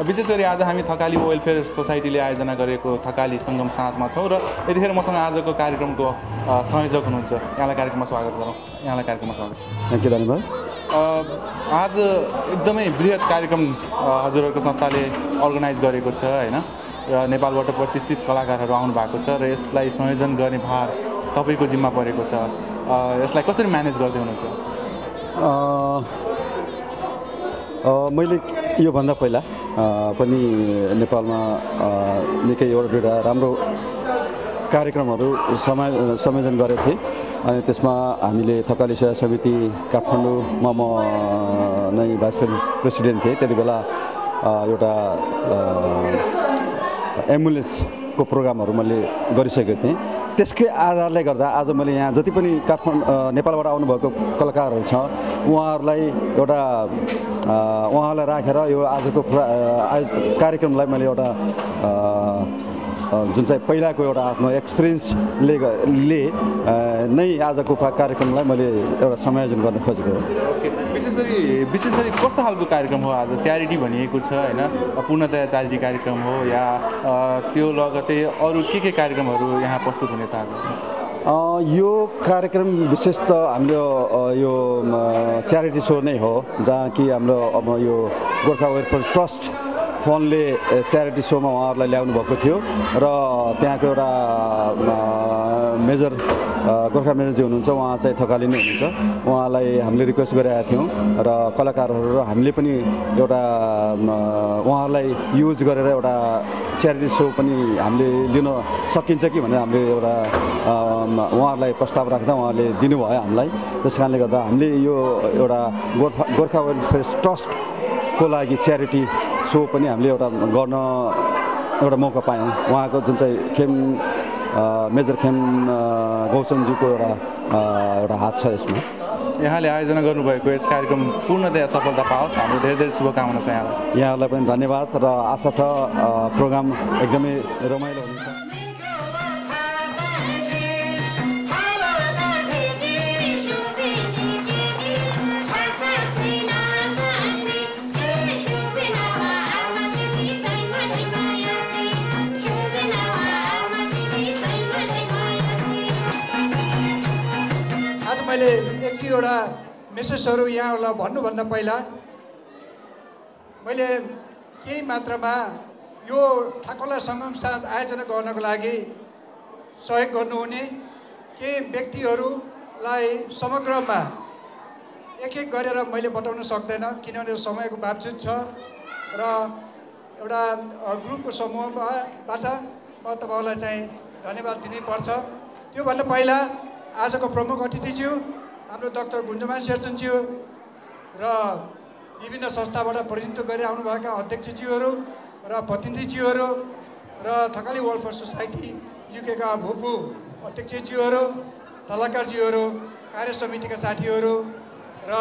विशेष गरी आज हामी थकाली वेलफेयर सोसाइटीले आयोजना गरेको थकाली सङ्गम साँझमा छौँ र यतिखेर मसँग आजको कार्यक्रमको संयोजक हुनुहुन्छ। यहाँलाई कार्यक्रममा स्वागत गरौँ। यहाँलाई कार्यक्रममा स्वागत छ। थ्याङ्क यू, धन्यवाद। आज एकदमै बृहत कार्यक्रम हजुरहरूको संस्थाले अर्गनाइज गरेको छ हैन, र नेपालबाट प्रतिष्ठित कलाकारहरू आउनु भएको छ र यसलाई संयोजन गर्ने भार तपाईँको जिम्मा परेको छ। यसलाई कसरी म्यानेज गर्दै हुनुहुन्छ? मैले योभन्दा पहिला पनि नेपालमा निकै एउटा दुईवटा राम्रो कार्यक्रमहरू संयोजन गरेको थिएँ। अनि त्यसमा हामीले थकाली सेवा समिति काठमाडौँमा म नै भाइस प्रेसिडेन्ट थिएँ। त्यति बेला एउटा एम्बुलेन्सको प्रोग्रामहरू मैले गरिसकेको थिएँ। त्यसकै आधारले गर्दा आज मैले यहाँ जति पनि नेपालबाट आउनुभएको कलाकारहरू छ उहाँहरूलाई उहाँलाई राखेर यो आजको कार्यक्रमलाई मैले एउटा जुन चाहिँ पहिलाको एउटा आफ्नो एक्सपिरियन्सले नै आजको कार्यक्रमलाई मैले एउटा संयोजन गर्न खोजेको हो। ओके, विशेष गरी कस्तो खालको कार्यक्रम हो आज? च्यारिटी भनिएको छ हैन, पूर्णतया च्यारिटी कार्यक्रम हो या त्यो लगतै अरू के कार्यक्रमहरू यहाँ प्रस्तुत हुनेछ आज? यो कार्यक्रम विशेष त हाम्रो यो च्यारिटी सो नै हो, जहाँ कि हाम्रो अब यो गोर्खा वेलफेयर ट्रस्ट फन्डले च्यारिटी सोमा उहाँहरूलाई ल्याउनु भएको थियो र त्यहाँको एउटा मेजर गोर्खा मेजरजी हुनुहुन्छ, उहाँ चाहिँ थकाली नै हुनुहुन्छ। उहाँलाई हामीले रिक्वेस्ट गरेका थियौँ र कलाकारहरू र हामीले पनि एउटा उहाँहरूलाई युज गरेर एउटा च्यारिटी सो पनि हामीले लिन सकिन्छ कि भनेर हामीले एउटा उहाँहरूलाई प्रस्ताव राख्दा उहाँले दिनुभयो हामीलाई। त्यस कारणले गर्दा हामीले यो एउटा गोर्खा वेलफेयर ट्रस्टको लागि च्यारिटी सो पनि हामीले एउटा गर्न एउटा मौका पायौँ। उहाँको जुन चाहिँ मेजर खेम गौतमजीको एउटा हात छ यसमा। यहाँले आयोजना गर्नुभएको यस कार्यक्रम पूर्णतया सफलता पाओस्, हाम्रो धेरै धेरै शुभकामना छ यहाँलाई। यहाँलाई पनि धन्यवाद र आशा छ प्रोग्राम एकदमै रमाइलो हुन्छ। मैले एक दुईवटा मेसेजहरू यहाँहरूलाई भन्नुभन्दा पहिला मैले केही मात्रामा यो थकाली सङ्गम साँझ आयोजना गर्नको लागि सहयोग गर्नुहुने केही व्यक्तिहरूलाई समग्रमा एक एक गरेर मैले बताउन सक्दैन, किनभने समयको बावजुद छ र एउटा ग्रुपको समूहबाट म तपाईँहरूलाई चाहिँ धन्यवाद दिनैपर्छ। त्योभन्दा पहिला आजको प्रमुख अतिथिज्यू हाम्रो डाक्टर गुन्जमान शेरचनज्यू र विभिन्न संस्थाबाट प्रतिनिधित्व गरेर आउनुभएका अध्यक्षज्यूहरू र प्रतिनिधिज्यूहरू र थकाली वेलफेयर सोसाइटी युकेका भूपू अध्यक्षज्यूहरू, सल्लाहकारज्यूहरू, कार्य समितिका साथीहरू र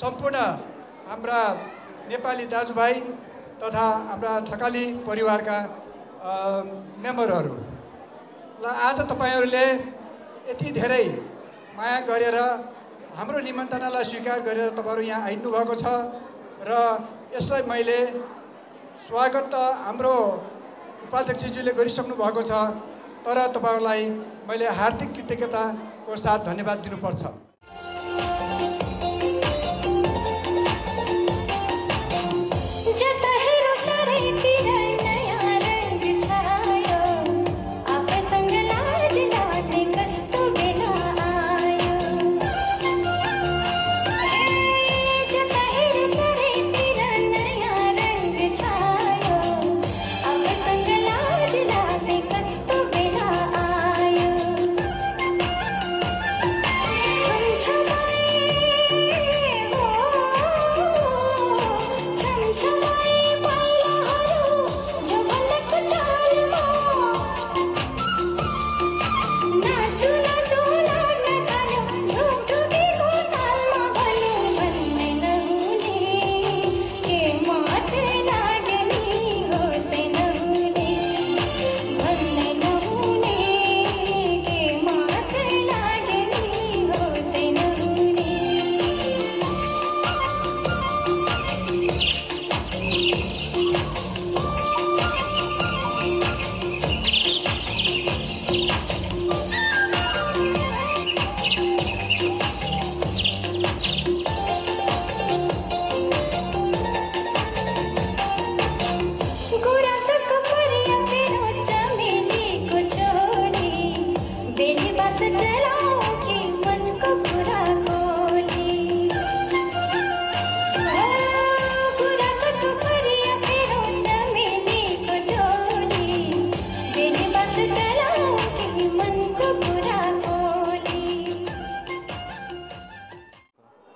सम्पूर्ण हाम्रा नेपाली दाजुभाइ तथा हाम्रा थकाली परिवारका मेम्बरहरूलाई आज तपाईँहरूले यति धेरै माया गरेर हाम्रो निमन्त्रणालाई स्वीकार गरेर तपाईँहरू यहाँ आइनु भएको छ र यसलाई मैले स्वागत त हाम्रो उपाध्यक्षज्यूले गरिसक्नु भएको छ, तर तपाईँहरूलाई मैले हार्दिक कृतज्ञताको साथ धन्यवाद दिनुपर्छ।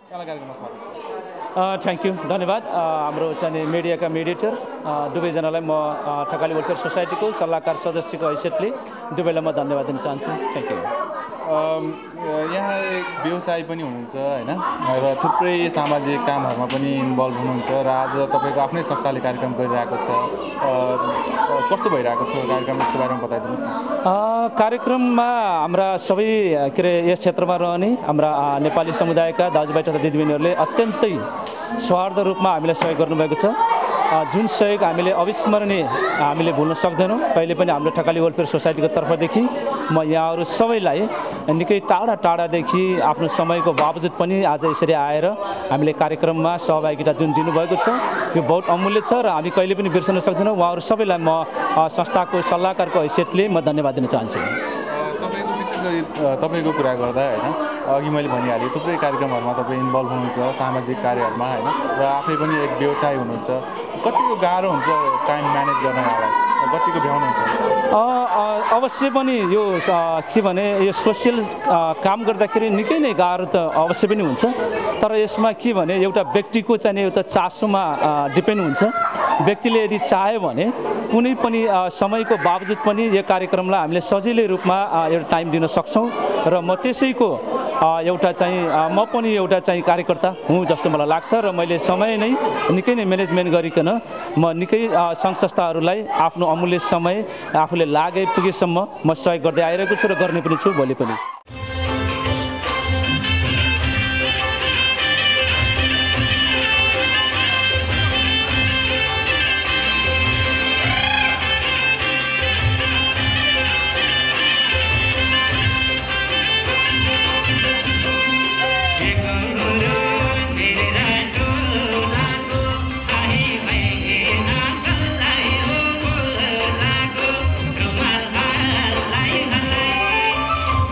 यहाँलाई कार्यक्रममा स्वागत छ। थ्याङ्क यू, धन्यवाद। हाम्रो चाहिँ मिडियाका मिडिएटर दुवैजनालाई म थकाली वेलफेयर सोसाइटीको सल्लाहकार सदस्यको हैसियतले दुवैलाई म धन्यवाद दिन चाहन्छु। Thank you. यहाँ एक व्यवसायी पनि हुनुहुन्छ होइन र थुप्रै सामाजिक कामहरूमा पनि इन्भल्भ हुनुहुन्छ र आज तपाईँको आफ्नै संस्थाले कार्यक्रम गरिरहेको छ। कस्तो भइरहेको छ कार्यक्रम, यसको बारेमा बताइदिनुहोस् न। कार्यक्रममा हाम्रा सबै के अरे यस क्षेत्रमा रहने हाम्रा नेपाली समुदायका दाजुभाइ तथा दिदीबहिनीहरूले अत्यन्तै सौहार्द रूपमा हामीलाई सहयोग गर्नुभएको छ। जुन सहयोग हामीले अविस्मरणीय हामीले भुल्न सक्दैनौँ। कहिले पनि हाम्रो थकाली वेलफेयर सोसाइटीको तर्फदेखि म यहाँहरू सबैलाई निकै टाढा टाढादेखि आफ्नो समयको बावजुद पनि आज यसरी आएर हामीले कार्यक्रममा सहभागिता जुन दिनुभएको छ यो बहुत अमूल्य छ र हामी कहिले पनि बिर्सन सक्दैनौँ। उहाँहरू सबैलाई म संस्थाको सल्लाहकारको हैसियतले म धन्यवाद दिन चाहन्छु। तपाईँको विशेष गरी तपाईँको कुरा गर्दा होइन अघि मैले भनिहालेँ थुप्रै कार्यक्रमहरूमा तपाईँ इन्भल्भ हुनुहुन्छ सामाजिक कार्यहरूमा होइन र आफै पनि एक व्यवसाय हुनुहुन्छ। कतिको गाह्रो हुन्छ टाइम म्यानेज गर्न यहाँलाई, कतिको भ्याउनुहुन्छ? अवश्य पनि यो के भने यो सोसियल काम गर्दाखेरि निकै नै गाह्रो त अवश्य पनि हुन्छ। तर यसमा के भने एउटा व्यक्तिको चाहिँ एउटा चासोमा डिपेन्ड हुन्छ। व्यक्तिले यदि चाह्यो भने कुनै पनि समयको बावजुद पनि यो कार्यक्रमलाई हामीले सजिलै रूपमा एउटा टाइम दिन सक्छौँ र म त्यसैको एउटा चाहिँ म पनि एउटा चाहिँ कार्यकर्ता हुँ जस्तो मलाई लाग्छ र मैले समय नै निकै नै म्यानेजमेन्ट गरिकन म निकै सङ्घ संस्थाहरूलाई आफ्नो अमूल्य समय आफूले लागे पुगेसम्म म सहयोग गर्दै आइरहेको छु र गर्ने पनि छु भोलि पनि।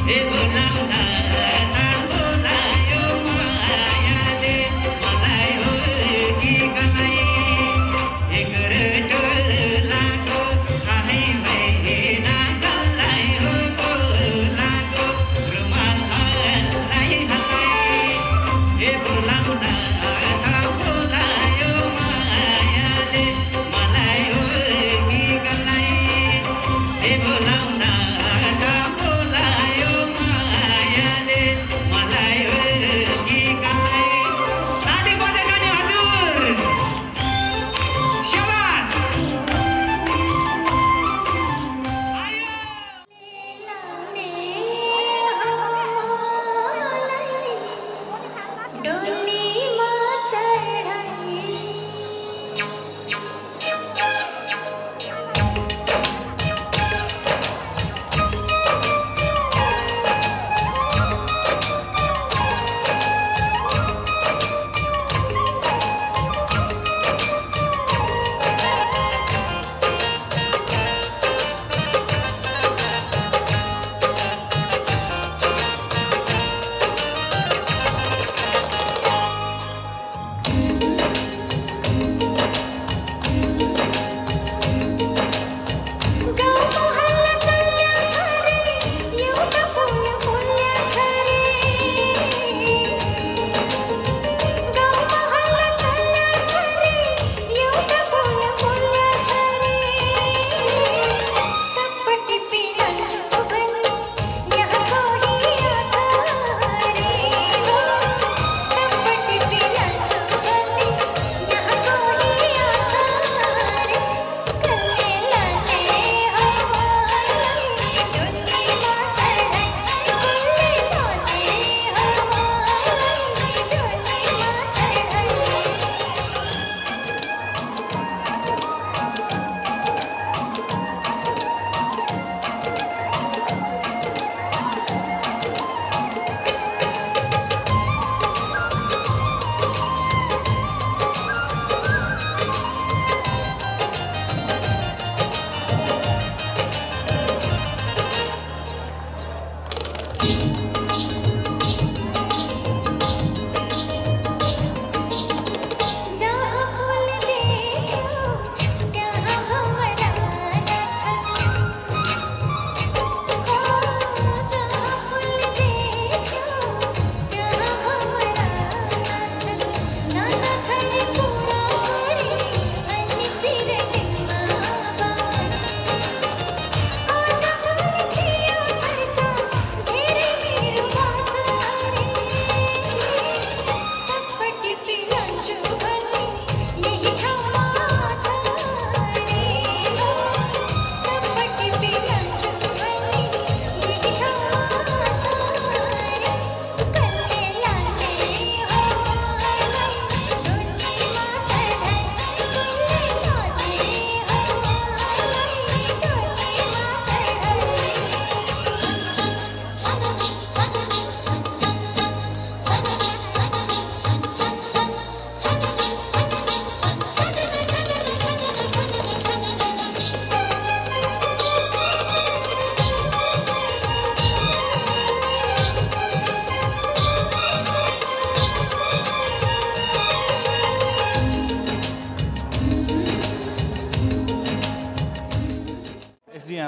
It would not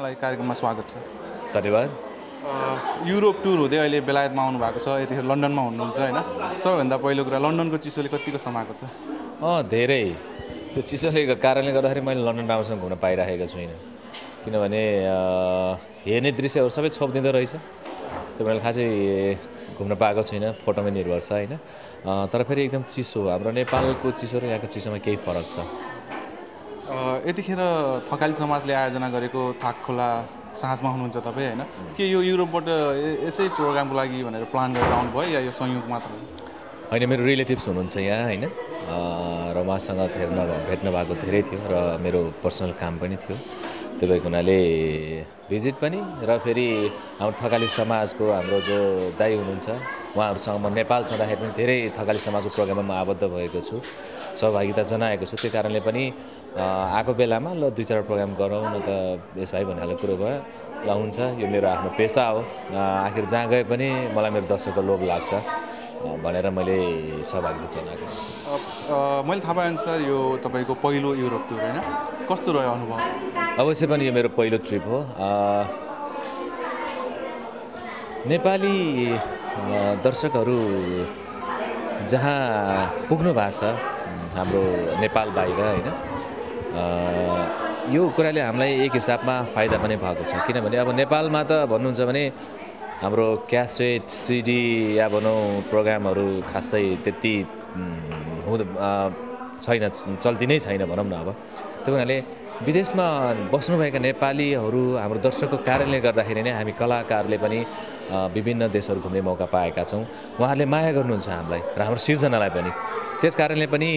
यहाँलाई कार्यक्रममा स्वागत छ। धन्यवाद। युरोप टुर हुँदै अहिले बेलायतमा आउनु भएको छ, यतिखेर लन्डनमा हुनुहुन्छ होइन? सबैभन्दा पहिलो कुरा लन्डनको चिसोले कतिको समाएको छ? धेरै। त्यो चिसोले कारणले गर्दाखेरि मैले लन्डन राम्रोसँग घुम्न पाइराखेको छुइनँ, किनभने हेर्ने दृश्यहरू सबै छोपिदिँदो रहेछ। त्यो मैले खासै घुम्न पाएको छुइनँ, फोटोमै निर्भर छ होइन। तर फेरि एकदम चिसो, हाम्रो नेपालको चिसो र यहाँको चिसोमा केही फरक छ। यतिखेर थकाली समाजले आयोजना गरेको थाक खोला साँझमा हुनुहुन्छ तपाईँ होइन? के यो युरोपबाट यसै प्रोग्रामको लागि भनेर प्लान गरेर आउनुभयो या यो संयोग मात्र होइन? मेरो रिलेटिभ्स हुनुहुन्छ यहाँ होइन, र उहाँसँग भेट्न भएको धेरै थियो र मेरो पर्सनल काम पनि थियो। त्यो भएको हुनाले भिजिट पनि र फेरि हाम्रो थकाली समाजको हाम्रो जो दाइ हुनुहुन्छ उहाँहरूसँग म नेपाल छँदाखेरि पनि धेरै थकाली समाजको प्रोग्राममा म आबद्ध भएको छु, सहभागिता जनाएको छु। त्यो कारणले पनि आएको बेलामा ल 2-4 प्रोग्राम गरौँ न त यस भाइ भन्ने कुरो भयो। ल हुन्छ, यो मेरो आफ्नो पेसा हो, आखिर जहाँ गए पनि मलाई मेरो दर्शकको लोभ लाग्छ भनेर मैले सहभागिता जनाएको। मैले थाहा पाएअनुसार यो तपाईँको पहिलो युरोप टुर होइन? कस्तो रह्यो अनुभव? अवश्य पनि यो मेरो पहिलो ट्रिप हो। नेपाली दर्शकहरू जहाँ पुग्नु भएको छ हाम्रो नेपाल बाहिर होइन, यो कुराले हामीलाई एक हिसाबमा फाइदा पनि भएको छ। किनभने अब नेपालमा त भन्नुहुन्छ भने हाम्रो क्यासेट सिडी या भनौँ प्रोग्रामहरू खासै त्यति छैन, चल्ती नै छैन भनौँ न। अब त्यो हुनाले विदेशमा बस्नुभएका नेपालीहरू हाम्रो दर्शकको कारणले गर्दाखेरि नै हामी कलाकारले पनि विभिन्न देशहरू घुम्ने मौका पाएका छौँ। उहाँहरूले माया गर्नुहुन्छ हामीलाई र हाम्रो सिर्जनालाई पनि। त्यस कारणले पनि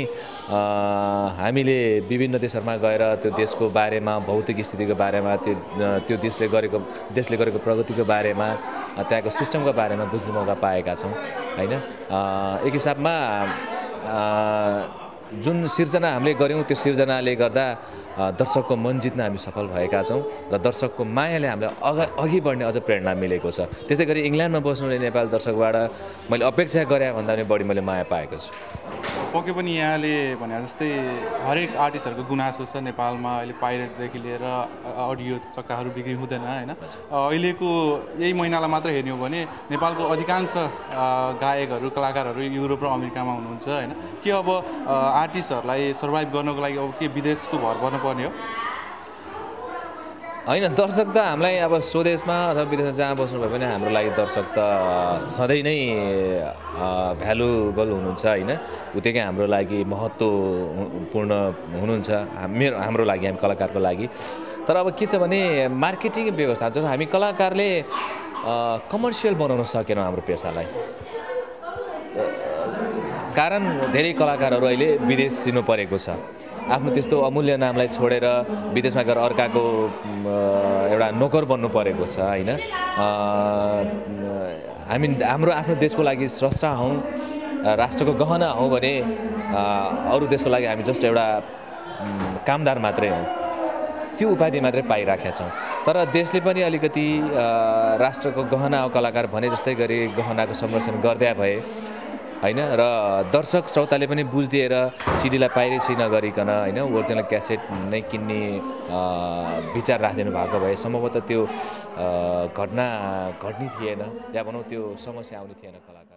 हामीले विभिन्न देशहरूमा गएर त्यो देशको बारेमा, भौतिक स्थितिको बारेमा, त्यो देशले गरेको प्रगतिको बारेमा, त्यहाँको सिस्टमको बारेमा बुझ्ने मौका पाएका छौँ होइन। एक हिसाबमा जुन सिर्जना हामीले गऱ्यौँ त्यो सिर्जनाले गर्दा दर्शकको मन जित्न हामी सफल भएका छौँ र दर्शकको मायाले हामीलाई अघि बढ्ने अझ प्रेरणा मिलेको छ। त्यस्तै गरी इङ्ल्यान्डमा बस्नुहुने नेपाल दर्शकबाट मैले अपेक्षा गरे भन्दा पनि बढी मैले माया पाएको छु। पक्कै पनि यहाँले भने जस्तै हरेक आर्टिस्टहरूको गुनासो छ नेपालमा अहिले पाइरेटदेखि लिएर अडियो चक्काहरू बिक्री हुँदैन होइन। अहिलेको यही महिनालाई मात्र हेर्ने हो भने नेपालको अधिकांश गायकहरू कलाकारहरू युरोप र अमेरिकामा हुनुहुन्छ होइन। के अब आर्टिस्टहरूलाई सर्भाइभ गर्नको लागि अब के विदेशको भर पर्नुपर्ने हो? होइन, दर्शक त हामीलाई अब स्वदेशमा अथवा विदेशमा जहाँ बस्नुभयो भने हाम्रो लागि दर्शक त सधैँ नै भ्यालुबल हुनुहुन्छ होइन। उत्तिकै हाम्रो लागि महत्त्वपूर्ण हुनुहुन्छ हाम्रो लागि, हामी कलाकारको लागि। तर अब के छ भने मार्केटिङ व्यवस्था जस्तो हामी कलाकारले कमर्सियल बनाउन सकेनौँ हाम्रो पेसालाई। कारण धेरै कलाकारहरू अहिले विदेशिनु परेको छ, आफ्नो त्यस्तो अमूल्य नामलाई छोडेर विदेशमा गएर अर्काको एउटा नोकर बन्नु परेको छ होइन। हामी हाम्रो आफ्नो देशको लागि स्रष्टा हौँ, राष्ट्रको गहना हौँ भने अरू देशको लागि हामी जस्ट एउटा कामदार मात्रै हौँ, त्यो उपाधि मात्रै पाइराखेका छौँ। तर देशले पनि अलिकति राष्ट्रको गहना हो कलाकार भने जस्तै गरी गहनाको संरक्षण गर्दै भए होइन, र दर्शक श्रोताले पनि बुझिदिएर सिडीलाई पाइरेसी नगरिकन होइन ओरिजिनल क्यासेट नै किन्ने विचार राखिदिनु भएको भए सम्भवतः त्यो घटना घट्ने थिएन या भनौँ त्यो समस्या आउने थिएन कलाकार।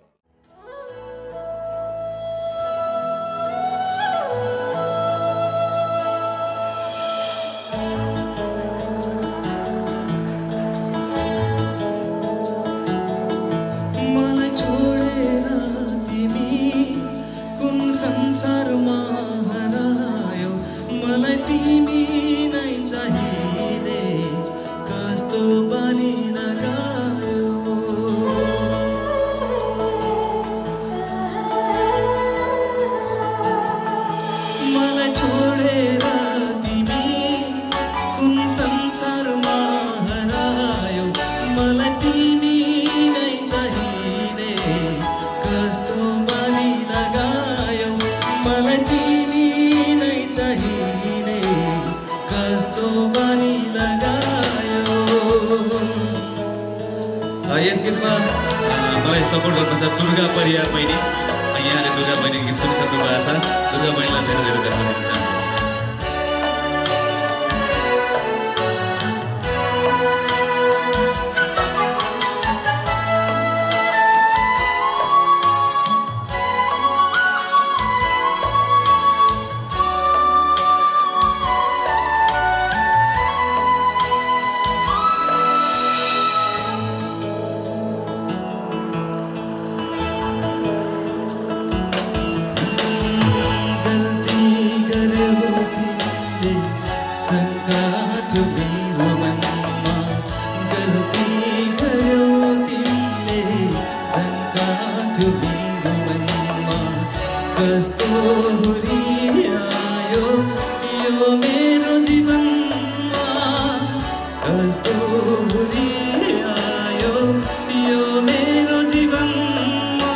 यस गीतमा मलाई सपोर्ट गर्नुहुन्छ दुर्गा परियार बहिनी। यहाँले दुर्गा बहिनीको गीत सुनिसक्नु भएको छ। दुर्गा बहिनीलाई धेरै धेरै धन्यवाद दिन चाहन्छु। कस्तो हुर्यायो यो मेरो जीवनमा कस्तो हुर्यायो यो मेरो जीवनमा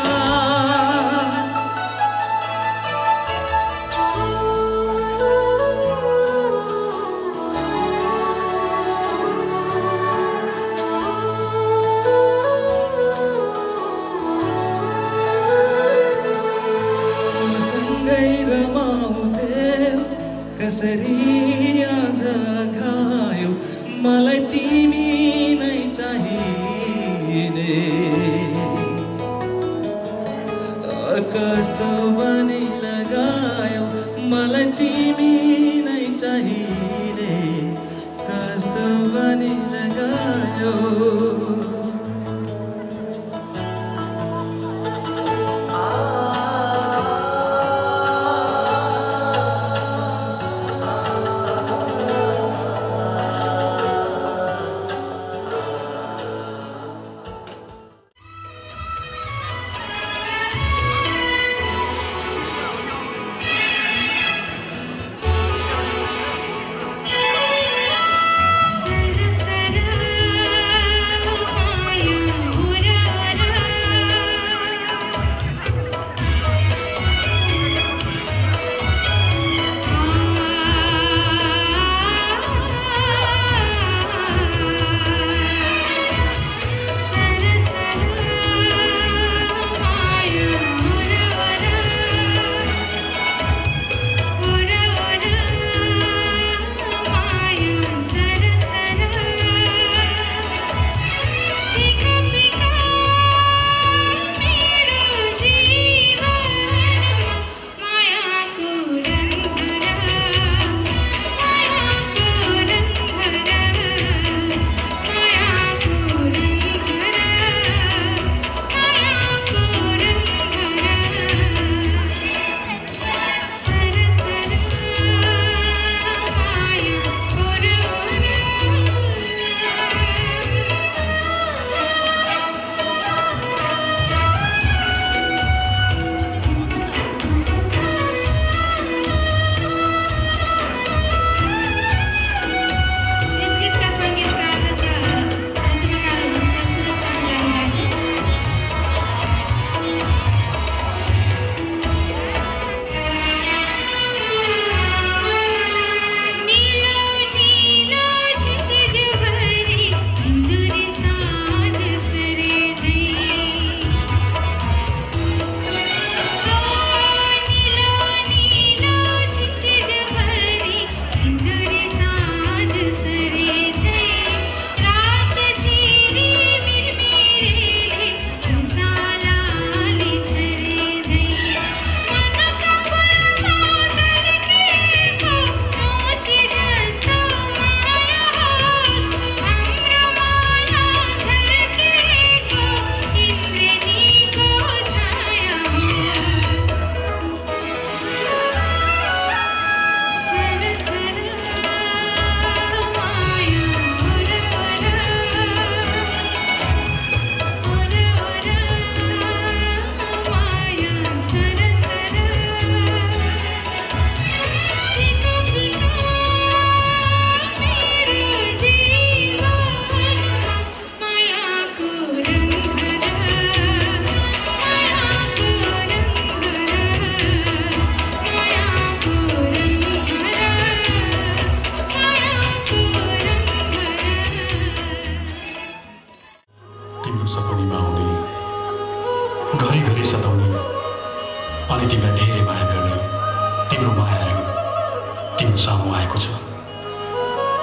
कसरी आज घायो मलाई तिमी नै चाहिने कस्तो बनी लगायो मलाई तिमी नै चाहिने कस्तो बनी लगायो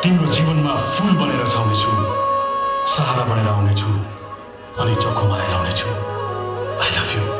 तिम्रो जीवनमा फूल बनेर छाउनेछु, सहारा बनेर आउनेछु अनि चोखो माया आउनेछु। I love you.